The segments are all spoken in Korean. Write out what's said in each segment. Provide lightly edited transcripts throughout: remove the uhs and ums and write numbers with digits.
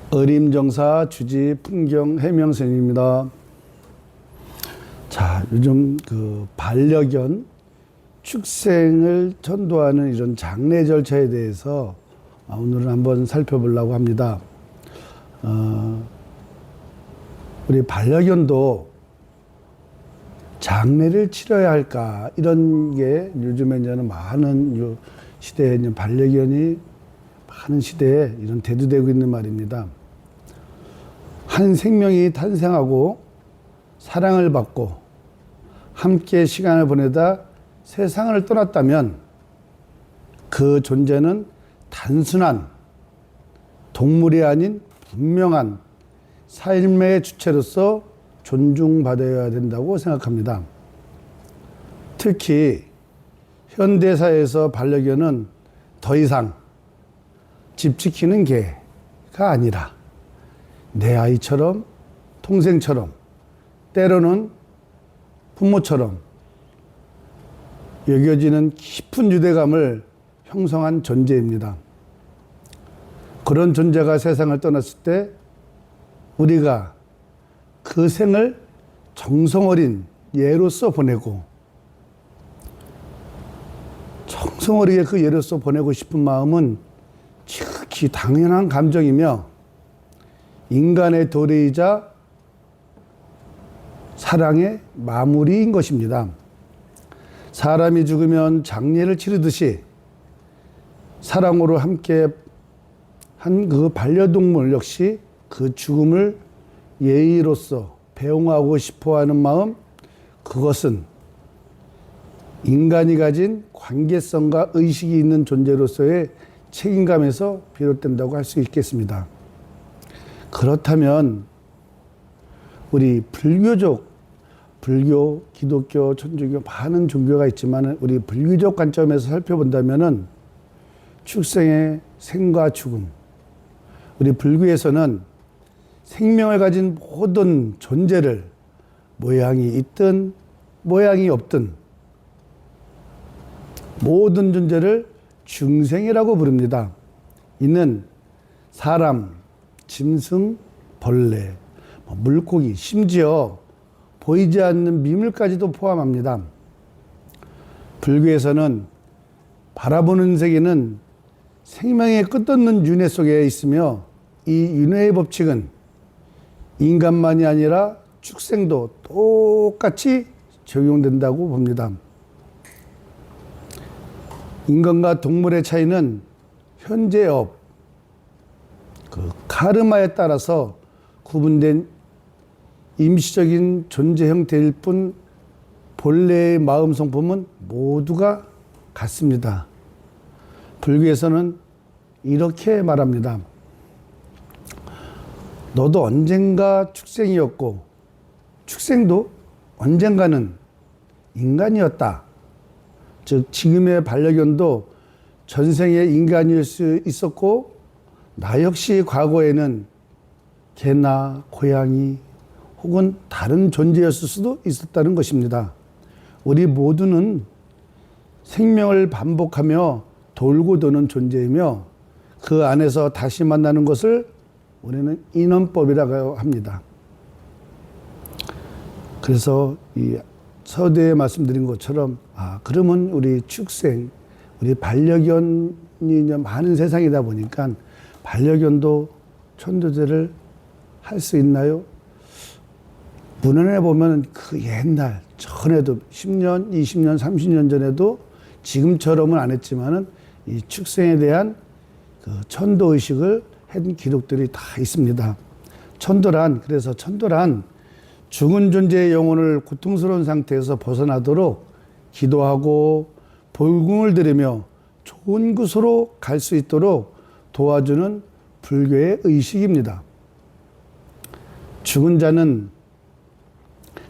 어림정사 주지 풍경 해명선입니다. 자, 요즘 반려견 축생을 전도하는 이런 장례 절차에 대해서 오늘은 한번 살펴보려고 합니다. 우리 반려견도 장례를 치러야 할까, 이런 게 요즘에는 많은 시대에 반려견이 많은 시대에 이런 대두되고 있는 말입니다. 한 생명이 탄생하고 사랑을 받고 함께 시간을 보내다 세상을 떠났다면 그 존재는 단순한 동물이 아닌 분명한 삶의 주체로서 존중받아야 된다고 생각합니다. 특히 현대사회에서 반려견은 더 이상 집 지키는 개가 아니라 내 아이처럼, 동생처럼, 때로는 부모처럼 여겨지는 깊은 유대감을 형성한 존재입니다. 그런 존재가 세상을 떠났을 때 우리가 그 생을 정성어린 예로서 보내고, 정성어리게 그 예로서 보내고 싶은 마음은 지극히 당연한 감정이며 인간의 도리이자 사랑의 마무리인 것입니다. 사람이 죽으면 장례를 치르듯이 사랑으로 함께 한 그 반려동물 역시 그 죽음을 예의로서 배웅하고 싶어하는 마음, 그것은 인간이 가진 관계성과 의식이 있는 존재로서의 책임감에서 비롯된다고 할 수 있겠습니다. 그렇다면 우리 불교, 기독교, 천주교 많은 종교가 있지만 우리 불교적 관점에서 살펴본다면은 축생의 생과 죽음, 우리 불교에서는 생명을 가진 모든 존재를 모양이 있든 모양이 없든 모든 존재를 중생이라고 부릅니다. 이는 사람, 짐승, 벌레, 물고기, 심지어 보이지 않는 미물까지도 포함합니다. 불교에서는 바라보는 세계는 생명의 끝없는 윤회 속에 있으며 이 윤회의 법칙은 인간만이 아니라 축생도 똑같이 적용된다고 봅니다. 인간과 동물의 차이는 현재업, 카르마에 따라서 구분된 임시적인 존재 형태일 뿐 본래의 마음 성품은 모두가 같습니다. 불교에서는 이렇게 말합니다. 너도 언젠가 축생이었고 축생도 언젠가는 인간이었다. 즉 지금의 반려견도 전생에 인간일 수 있었고 나 역시 과거에는 개나 고양이 혹은 다른 존재였을 수도 있었다는 것입니다. 우리 모두는 생명을 반복하며 돌고 도는 존재이며 그 안에서 다시 만나는 것을 우리는 인연법이라고 합니다. 그래서 이 서두에 말씀드린 것처럼 그러면 우리 축생, 우리 반려견이 많은 세상이다 보니까 반려견도 천도제를 할 수 있나요? 문헌에 보면 그 옛날 전에도 10년, 20년, 30년 전에도 지금처럼은 안 했지만은 이 축생에 대한 그 천도 의식을 한 기록들이 다 있습니다. 그래서 천도란 죽은 존재의 영혼을 고통스러운 상태에서 벗어나도록 기도하고 볼궁을 들으며 좋은 곳으로 갈 수 있도록 도와주는 불교의 의식입니다. 죽은 자는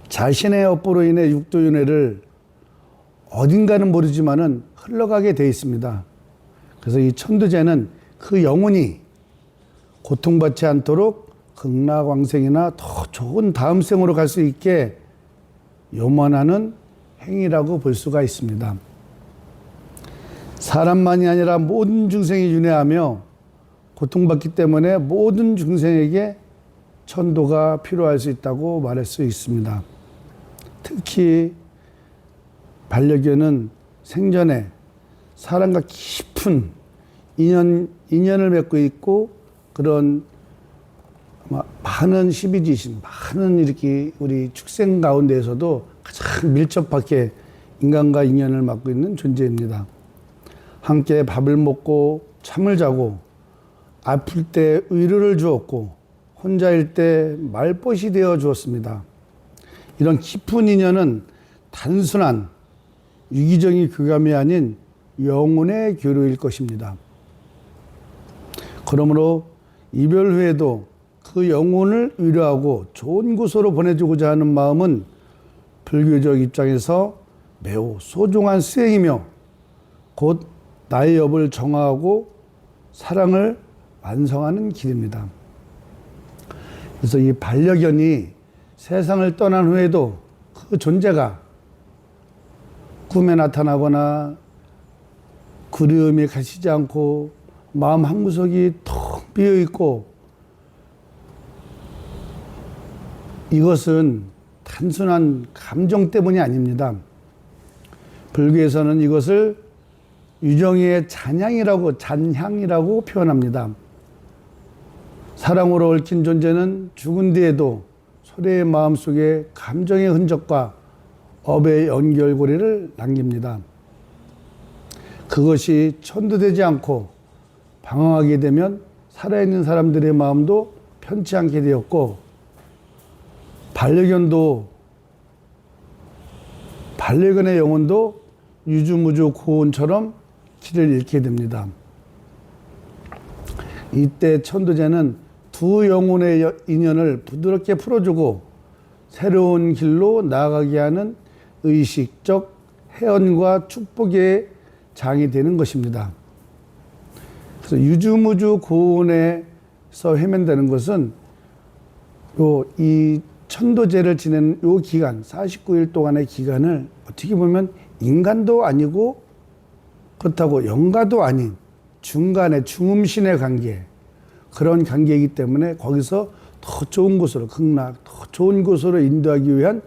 자신의 업보로 인해 육도윤회를 어딘가는 모르지만은 흘러가게 돼 있습니다. 그래서 이 천도제는 그 영혼이 고통받지 않도록 극락왕생이나 더 좋은 다음 생으로 갈 수 있게 요만하는 행위라고 볼 수가 있습니다. 사람만이 아니라 모든 중생이 윤회하며 고통받기 때문에 모든 중생에게 천도가 필요할 수 있다고 말할 수 있습니다. 특히 반려견은 생전에 사람과 깊은 인연을 맺고 있고 그런 많은 십이지신, 많은 이렇게 우리 축생 가운데에서도 가장 밀접하게 인간과 인연을 맺고 있는 존재입니다. 함께 밥을 먹고 잠을 자고 아플 때 위로를 주었고 혼자일 때 말벗이 되어 주었습니다. 이런 깊은 인연은 단순한 유기적인 교감이 아닌 영혼의 교류일 것입니다. 그러므로 이별 후에도 그 영혼을 위로하고 좋은 곳으로 보내주고자 하는 마음은 불교적 입장에서 매우 소중한 수행이며 곧 나의 업을 정화하고 사랑을 완성하는 길입니다. 그래서 이 반려견이 세상을 떠난 후에도 그 존재가 꿈에 나타나거나 그리움이 가시지 않고 마음 한구석이 텅 비어 있고, 이것은 단순한 감정 때문이 아닙니다. 불교에서는 이것을 유정의 잔향이라고 표현합니다. 사랑으로 얽힌 존재는 죽은 뒤에도 소래의 마음속에 감정의 흔적과 업의 연결고리를 남깁니다. 그것이 천도되지 않고 방황하게 되면 살아있는 사람들의 마음도 편치 않게 되었고, 반려견의 영혼도 유주무주 고온처럼 길을 잃게 됩니다. 이때 천도제는 두 영혼의 인연을 부드럽게 풀어주고 새로운 길로 나아가게 하는 의식적 해언과 축복의 장이 되는 것입니다. 그래서 유주무주 고온에서 헤맨다는 것은 이 천도제를 지내는 요 기간, 49일 동안의 기간을 어떻게 보면 인간도 아니고 그렇다고 영가도 아닌 중간의 중음신의 관계, 그런 관계이기 때문에 거기서 더 좋은 곳으로, 극락, 더 좋은 곳으로 인도하기 위한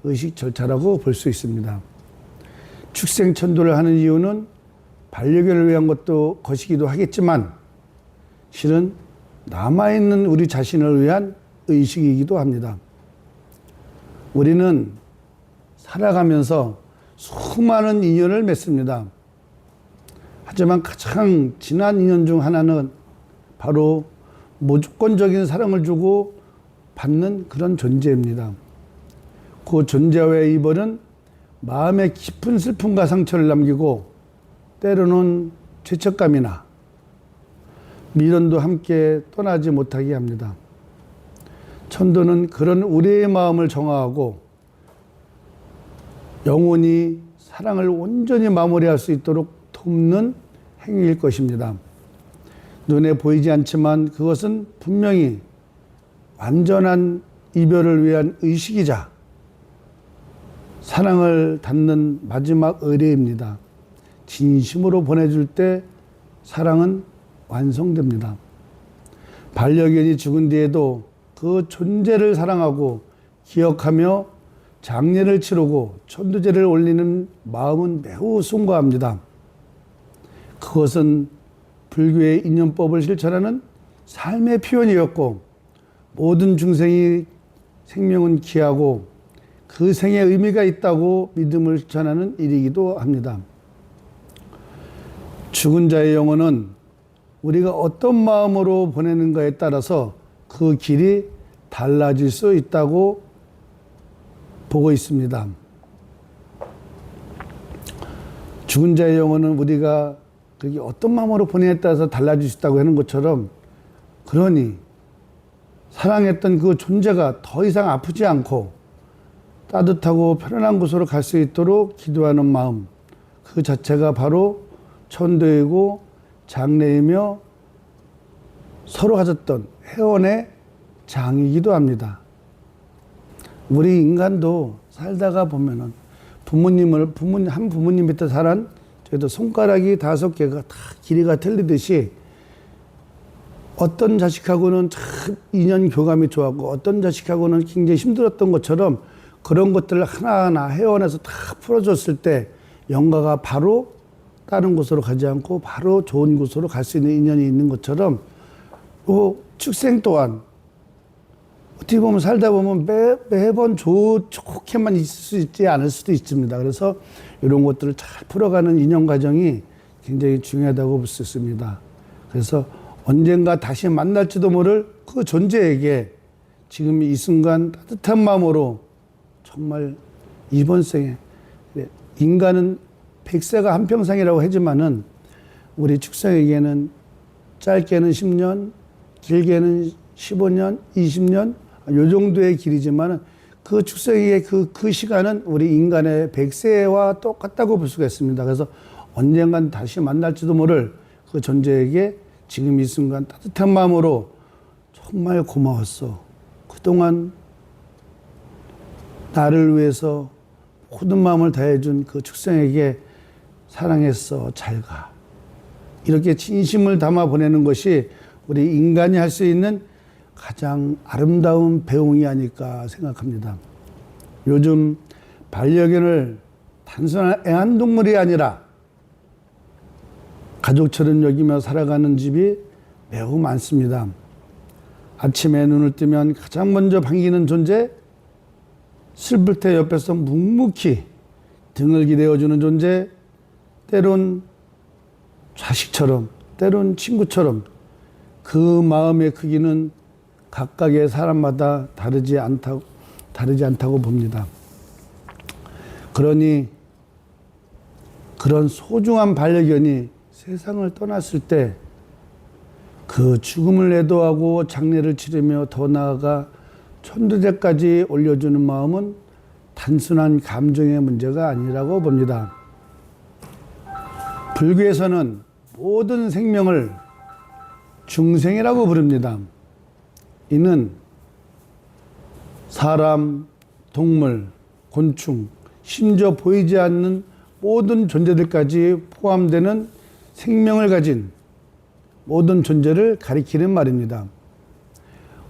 의식 절차라고 볼 수 있습니다. 축생천도를 하는 이유는 반려견을 위한 것이기도 하겠지만 실은 남아있는 우리 자신을 위한 의식이기도 합니다. 우리는 살아가면서 수많은 인연을 맺습니다. 하지만 가장 진한 인연 중 하나는 바로 무조건적인 사랑을 주고 받는 그런 존재입니다. 그 존재와의 이별은 마음에 깊은 슬픔과 상처를 남기고 때로는 죄책감이나 미련도 함께 떠나지 못하게 합니다. 천도는 그런 우리의 마음을 정화하고 영원히 사랑을 온전히 마무리할 수 있도록 돕는 행위일 것입니다. 눈에 보이지 않지만 그것은 분명히 완전한 이별을 위한 의식이자 사랑을 닿는 마지막 의례입니다. 진심으로 보내줄 때 사랑은 완성됩니다. 반려견이 죽은 뒤에도 그 존재를 사랑하고 기억하며 장례를 치르고 천도제를 올리는 마음은 매우 숭고합니다. 그것은 불교의 인연법을 실천하는 삶의 표현이었고, 모든 중생이 생명은 귀하고 그 생에 의미가 있다고 믿음을 실천하는 일이기도 합니다. 죽은 자의 영혼은 우리가 어떤 마음으로 보내는가에 따라서 그 길이 달라질 수 있다고 보고 있습니다. 죽은 자의 영혼은 우리가 그게 어떤 마음으로 보내냐에 따라서 달라질 수 있다고 하는 것처럼, 그러니 사랑했던 그 존재가 더 이상 아프지 않고 따뜻하고 편안한 곳으로 갈 수 있도록 기도하는 마음, 그 자체가 바로 천도이고 장례이며 서로 가졌던 회원의 장이기도 합니다. 우리 인간도 살다가 보면은 한 부모님 밑에 자란 저희도 손가락이 5개가 다 길이가 틀리듯이 어떤 자식하고는 참 인연 교감이 좋았고 어떤 자식하고는 굉장히 힘들었던 것처럼 그런 것들을 하나하나 헤어내서 다 풀어줬을 때 영가가 바로 다른 곳으로 가지 않고 바로 좋은 곳으로 갈 수 있는 인연이 있는 것처럼 축생 또한 어떻게 보면 살다 보면 매번 좋게만 있을 수 있지 않을 수도 있습니다. 그래서 이런 것들을 잘 풀어가는 인연 과정이 굉장히 중요하다고 볼 수 있습니다. 그래서 언젠가 다시 만날지도 모를 그 존재에게 지금 이 순간 따뜻한 마음으로 정말 이번 생에 인간은 100세가 한평생이라고 하지만은 우리 축생에게는 짧게는 10년, 길게는 15년, 20년 요 정도의 길이지만은 그 축생에게 그 시간은 우리 인간의 100세와 똑같다고 볼 수가 있습니다. 그래서 언젠간 다시 만날지도 모를 그 존재에게 지금 이 순간 따뜻한 마음으로 정말 고마웠어. 그동안 나를 위해서 모든 마음을 다해준 그 축생에게 사랑했어. 잘 가. 이렇게 진심을 담아 보내는 것이 우리 인간이 할 수 있는 가장 아름다운 배웅이 아닐까 생각합니다. 요즘 반려견을 단순한 애완동물이 아니라 가족처럼 여기며 살아가는 집이 매우 많습니다. 아침에 눈을 뜨면 가장 먼저 반기는 존재, 슬플 때 옆에서 묵묵히 등을 기대어주는 존재, 때론 자식처럼, 때론 친구처럼 그 마음의 크기는 각각의 사람마다 다르지 않다고 봅니다. 그러니 그런 소중한 반려견이 세상을 떠났을 때 그 죽음을 애도하고 장례를 치르며 더 나아가 천도제까지 올려주는 마음은 단순한 감정의 문제가 아니라고 봅니다. 불교에서는 모든 생명을 중생이라고 부릅니다. 이는 사람, 동물, 곤충, 심지어 보이지 않는 모든 존재들까지 포함되는 생명을 가진 모든 존재를 가리키는 말입니다.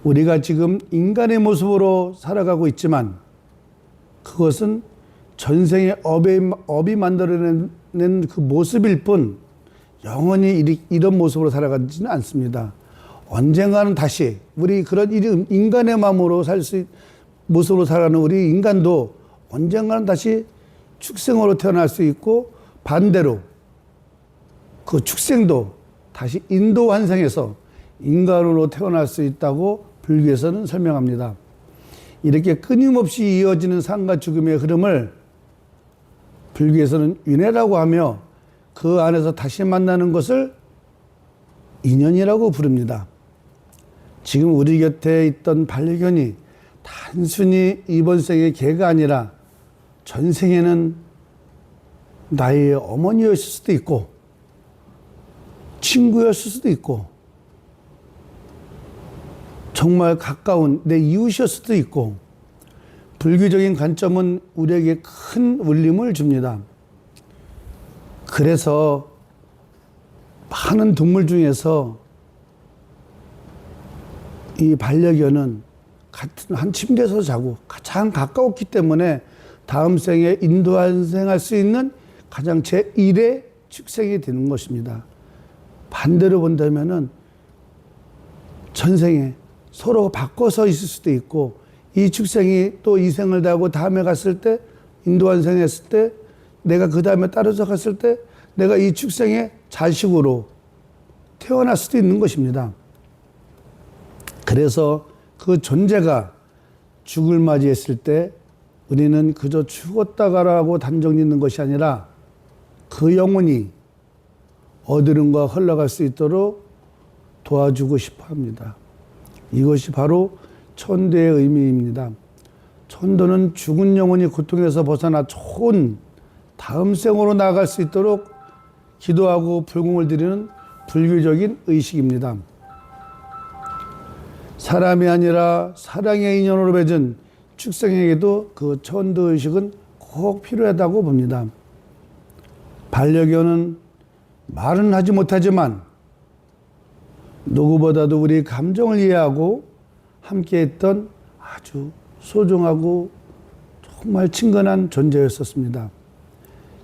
우리가 지금 인간의 모습으로 살아가고 있지만 그것은 전생의 업이 만들어낸 그 모습일 뿐 영원히 이런 모습으로 살아가지는 않습니다. 언젠가는 다시 우리 그런 인간의 마음으로 모습으로 살아가는 우리 인간도 언젠가는 다시 축생으로 태어날 수 있고 반대로 그 축생도 다시 인도 환생에서 인간으로 태어날 수 있다고 불교에서는 설명합니다. 이렇게 끊임없이 이어지는 삶과 죽음의 흐름을 불교에서는 윤회라고 하며 그 안에서 다시 만나는 것을 인연이라고 부릅니다. 지금 우리 곁에 있던 반려견이 단순히 이번 생의 개가 아니라 전생에는 나의 어머니였을 수도 있고 친구였을 수도 있고 정말 가까운 내 이웃이었을 수도 있고 불교적인 관점은 우리에게 큰 울림을 줍니다. 그래서 많은 동물 중에서 이 반려견은 같은 한 침대에서 자고 가장 가까웠기 때문에 다음 생에 인도환생할 수 있는 가장 제1의 축생이 되는 것입니다. 반대로 본다면은 전생에 서로 바꿔서 있을 수도 있고 이 축생이 또 이 생을 다하고 다음에 갔을 때 인도환생했을 때 내가 그 다음에 따라서 갔을 때 내가 이 축생의 자식으로 태어날 수도 있는 것입니다. 그래서 그 존재가 죽을 맞이했을 때 우리는 그저 죽었다가라고 단정 짓는 것이 아니라 그 영혼이 어디론가 흘러갈 수 있도록 도와주고 싶어 합니다. 이것이 바로 천도의 의미입니다. 천도는 죽은 영혼이 고통에서 벗어나 좋은 다음 생으로 나아갈 수 있도록 기도하고 불공을 드리는 불교적인 의식입니다. 사람이 아니라 사랑의 인연으로 맺은 축생에게도 그 천도 의식은 꼭 필요하다고 봅니다. 반려견은 말은 하지 못하지만 누구보다도 우리 감정을 이해하고 함께했던 아주 소중하고 정말 친근한 존재였었습니다.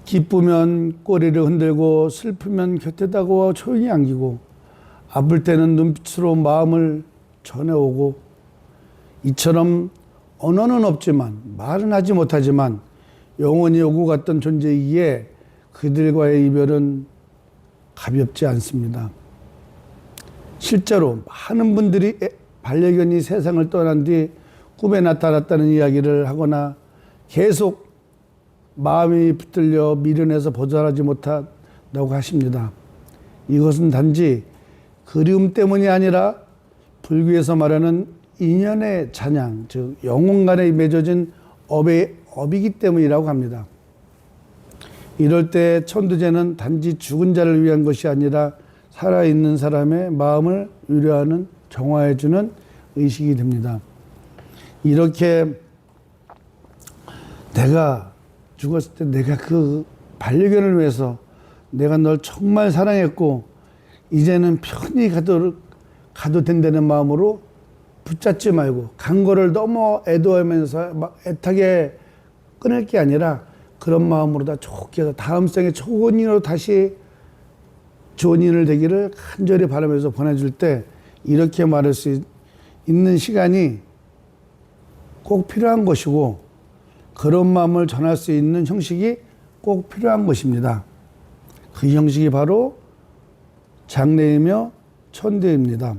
기쁘면 꼬리를 흔들고 슬프면 곁에 다가와 조용히 안기고 아플 때는 눈빛으로 마음을 전해오고 이처럼 언어는 없지만 말은 하지 못하지만 영원히 오고 갔던 존재이기에 그들과의 이별은 가볍지 않습니다. 실제로 많은 분들이 반려견이 세상을 떠난 뒤 꿈에 나타났다는 이야기를 하거나 계속 마음이 붙들려 미련해서 벗어나지 못한다고 하십니다. 이것은 단지 그리움 때문이 아니라 불교에서 말하는 인연의 잔양, 즉 영혼 간에 맺어진 업이기 때문이라고 합니다. 이럴 때 천도제는 단지 죽은 자를 위한 것이 아니라 살아있는 사람의 마음을 위로하는 정화해주는 의식이 됩니다. 이렇게 내가 죽었을 때 내가 그 반려견을 위해서 내가 널 정말 사랑했고 이제는 편히 가도 된다는 마음으로 붙잡지 말고 간 거를 너무 애도하면서 막 애타게 끊을 게 아니라 그런 마음으로 다 좋게 해서 다음 생에 좋은 인으로 다시 좋은 인을 되기를 간절히 바라면서 보내줄 때 이렇게 말할 수 있는 시간이 꼭 필요한 것이고 그런 마음을 전할 수 있는 형식이 꼭 필요한 것입니다. 그 형식이 바로 장례이며 천도입니다.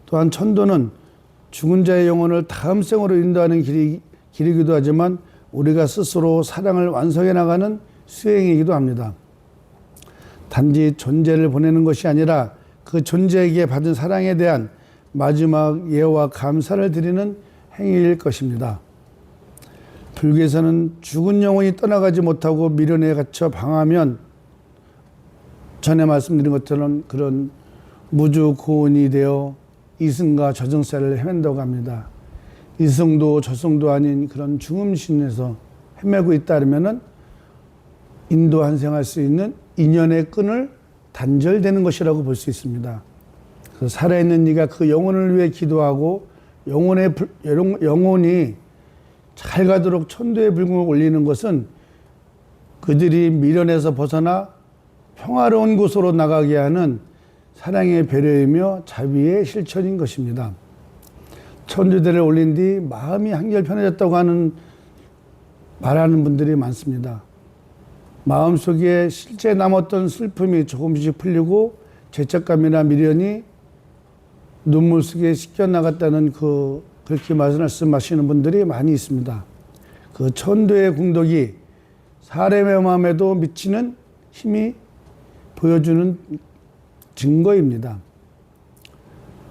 또한 천도는 죽은 자의 영혼을 다음 생으로 인도하는 길이기도 하지만 우리가 스스로 사랑을 완성해 나가는 수행이기도 합니다. 단지 존재를 보내는 것이 아니라 그 존재에게 받은 사랑에 대한 마지막 예와 감사를 드리는 행위일 것입니다. 불교에서는 죽은 영혼이 떠나가지 못하고 미련에 갇혀 방하면 전에 말씀드린 것처럼 그런 무주고원이 되어 이승과 저승사를 헤맨다고 합니다. 이승도 저승도 아닌 그런 중음신에서 헤매고 있다 하면은 인도 한생할 수 있는 인연의 끈을 단절되는 것이라고 볼 수 있습니다. 그래서 살아있는 네가 그 영혼을 위해 기도하고 영혼이 잘 가도록 천도의 불공을 올리는 것은 그들이 미련에서 벗어나 평화로운 곳으로 나가게 하는 사랑의 배려이며 자비의 실천인 것입니다. 천도제를 올린 뒤 마음이 한결 편해졌다고 말하는 분들이 많습니다. 마음속에 실제 남았던 슬픔이 조금씩 풀리고 죄책감이나 미련이 눈물 속에 씻겨나갔다는 그렇게 말씀하시는 분들이 많이 있습니다. 그 천도의 공덕이 사람의 마음에도 미치는 힘이 보여주는 증거입니다.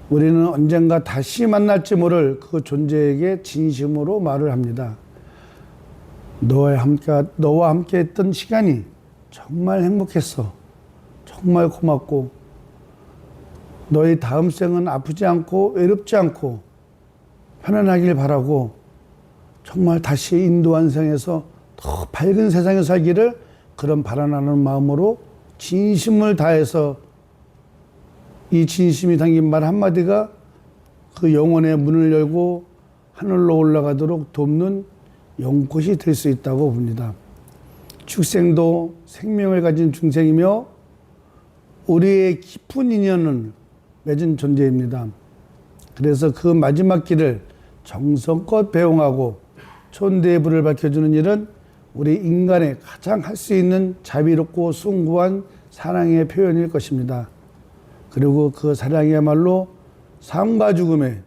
우리는 언젠가 다시 만날지 모를 그 존재에게 진심으로 말을 합니다. 너와 함께 했던 시간이 정말 행복했어. 정말 고맙고 너의 다음 생은 아프지 않고 외롭지 않고 편안하길 바라고 정말 다시 인도한생에서 더 밝은 세상에 살기를 그런 바라는 마음으로 진심을 다해서 이 진심이 담긴 말 한마디가 그 영혼의 문을 열고 하늘로 올라가도록 돕는 연꽃이 될 수 있다고 봅니다. 축생도 생명을 가진 중생이며 우리의 깊은 인연을 맺은 존재입니다. 그래서 그 마지막 길을 정성껏 배웅하고 천도의 불을 밝혀주는 일은 우리 인간의 가장 할 수 있는 자비롭고 숭고한 사랑의 표현일 것입니다. 그리고 그 사랑이야말로 삶과 죽음의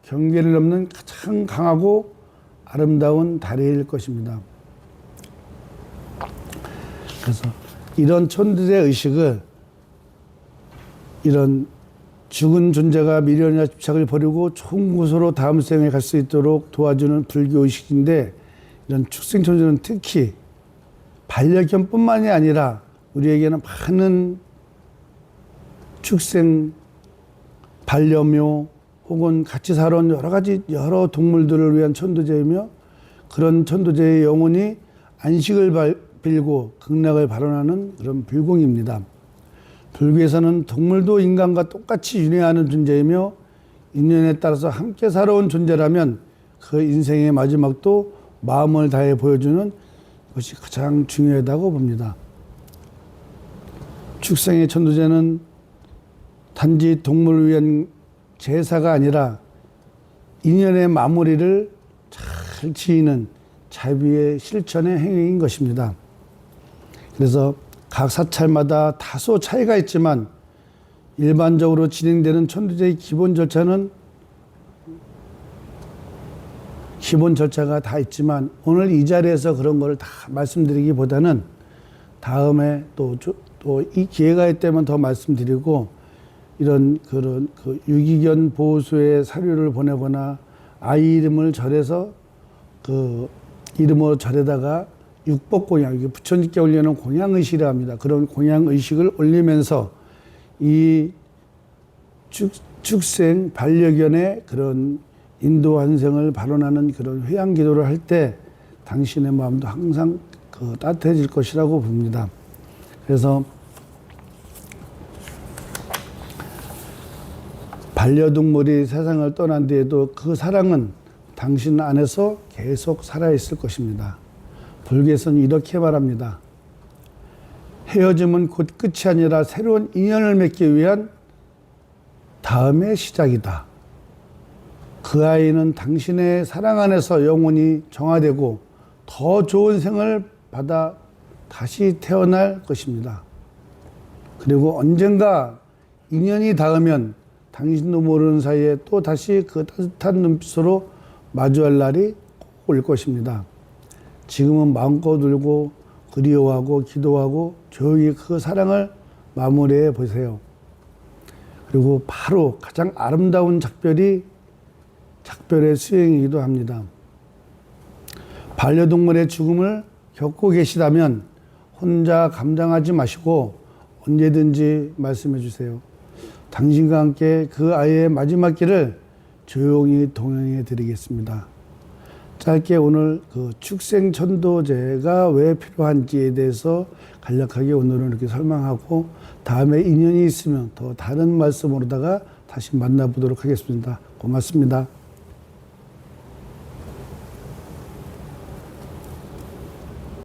경계를 넘는 가장 강하고 아름다운 다리일 것입니다. 그래서 이런 천도제 의식을 이런 죽은 존재가 미련이나 집착을 버리고 좋은 곳으로 다음 생에 갈 수 있도록 도와주는 불교 의식인데 이런 축생천도는 특히 반려견뿐만이 아니라 우리에게는 많은 축생, 반려묘 혹은 같이 살아온 여러 동물들을 위한 천도제이며 그런 천도제의 영혼이 안식을 빌고 극락을 발언하는 그런 불공입니다. 불교에서는 동물도 인간과 똑같이 윤회하는 존재이며 인연에 따라서 함께 살아온 존재라면 그 인생의 마지막도 마음을 다해 보여주는 것이 가장 중요하다고 봅니다. 축생의 천도제는 단지 동물을 위한 제사가 아니라 인연의 마무리를 잘 지으는 자비의 실천의 행위인 것입니다. 그래서 각 사찰마다 다소 차이가 있지만 일반적으로 진행되는 천도제의 기본 절차가 다 있지만 오늘 이 자리에서 그런 걸 다 말씀드리기보다는 다음에 또 이 기회가 있다면 더 말씀드리고 이런 그런 그 유기견 보호소에 사료를 보내거나 아이 이름을 절해서 그 이름으로 절에다가 육법공양, 이게 부처님께 올리는 공양의식이라 합니다. 그런 공양의식을 올리면서 이 축생 반려견의 그런 인도 환생을 발언하는 그런 회양 기도를 할 때 당신의 마음도 항상 그 따뜻해질 것이라고 봅니다. 그래서 반려동물이 세상을 떠난 뒤에도 그 사랑은 당신 안에서 계속 살아있을 것입니다. 불교에서는 이렇게 말합니다. 헤어짐은 곧 끝이 아니라 새로운 인연을 맺기 위한 다음의 시작이다. 그 아이는 당신의 사랑 안에서 영원히 정화되고 더 좋은 생을 받아 다시 태어날 것입니다. 그리고 언젠가 인연이 닿으면 당신도 모르는 사이에 또 다시 그 따뜻한 눈빛으로 마주할 날이 꼭 올 것입니다. 지금은 마음껏 울고 그리워하고 기도하고 조용히 그 사랑을 마무리해 보세요. 그리고 바로 가장 아름다운 작별의 수행이기도 합니다. 반려동물의 죽음을 겪고 계시다면 혼자 감당하지 마시고 언제든지 말씀해 주세요. 당신과 함께 그 아이의 마지막 길을 조용히 동행해 드리겠습니다. 짧게 오늘 그 축생천도제가 왜 필요한지에 대해서 간략하게 오늘은 이렇게 설명하고 다음에 인연이 있으면 더 다른 말씀으로다가 다시 만나보도록 하겠습니다. 고맙습니다.